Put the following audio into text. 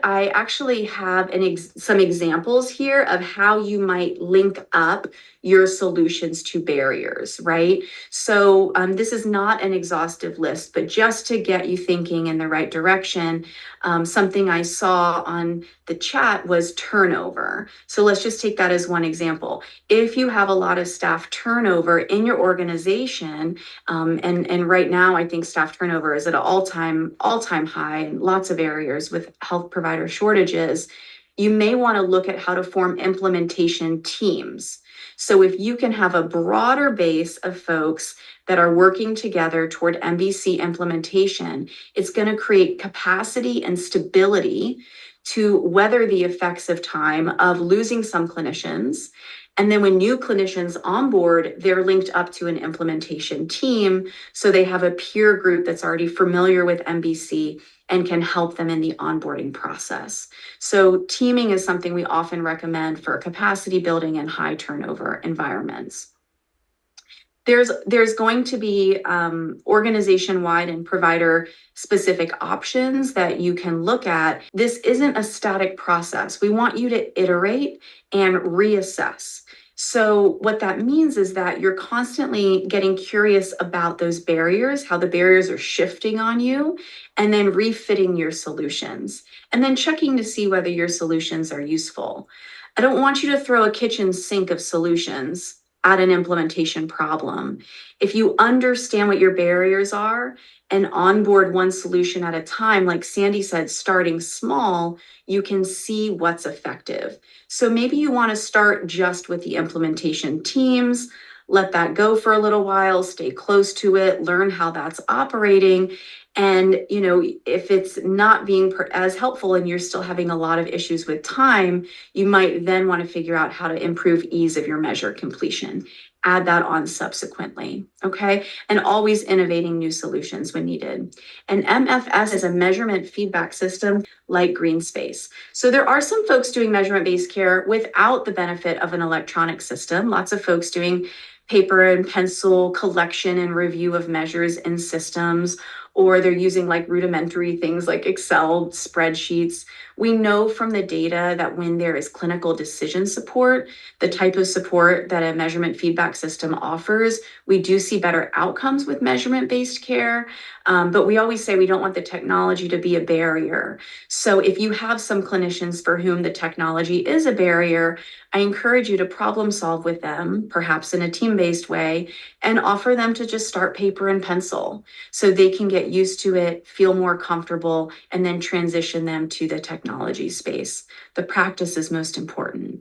I actually have some examples here of how you might link up your solutions to barriers, right? So this is not an exhaustive list, but just to get you thinking in the right direction, something I saw on the chat was turnover. So let's just take that as one example. If you have a lot of staff turnover in your organization, and right now I think staff turnover is at an all-time high in lots of areas with health provider shortages, you may want to look at how to form implementation teams. So if you can have a broader base of folks that are working together toward MBC implementation, it's going to create capacity and stability to weather the effects of time of losing some clinicians. And then when new clinicians onboard, they're linked up to an implementation team. So they have a peer group that's already familiar with MBC and can help them in the onboarding process. So teaming is something we often recommend for capacity building in high turnover environments. There's going to be organization-wide and provider-specific options that you can look at. This isn't a static process. We want you to iterate and reassess. So what that means is that you're constantly getting curious about those barriers, how the barriers are shifting on you, and then refitting your solutions, and then checking to see whether your solutions are useful. I don't want you to throw a kitchen sink of solutions at an implementation problem. If you understand what your barriers are and onboard one solution at a time, like Sandy said, starting small, you can see what's effective. So maybe you want to start just with the implementation teams, let that go for a little while, stay close to it, learn how that's operating. And, if it's not being as helpful and you're still having a lot of issues with time, you might then want to figure out how to improve ease of your measure completion. Add that on subsequently, okay? And always innovating new solutions when needed. And MFS is a measurement feedback system like Greenspace. So there are some folks doing measurement-based care without the benefit of an electronic system. Lots of folks doing paper and pencil collection and review of measures in systems, or they're using like rudimentary things like Excel spreadsheets. We know from the data that when there is clinical decision support, the type of support that a measurement feedback system offers, we do see better outcomes with measurement-based care. But we always say we don't want the technology to be a barrier. So if you have some clinicians for whom the technology is a barrier, I encourage you to problem solve with them, perhaps in a team-based way, and offer them to just start paper and pencil so they can get used to it, feel more comfortable, and then transition them to the technology space. The practice is most important.